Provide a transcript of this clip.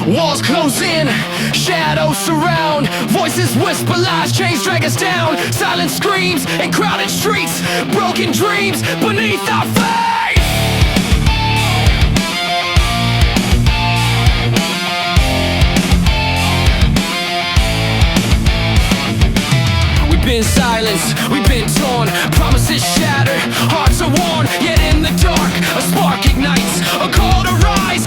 Walls close in, shadows surround, voices whisper lies, chains drag us down. Silent screams in crowded streets, broken dreams beneath our feet. We've been silenced, we've been torn, promises shattered, hearts are worn. Yet in the dark, a spark ignites, a call to rise.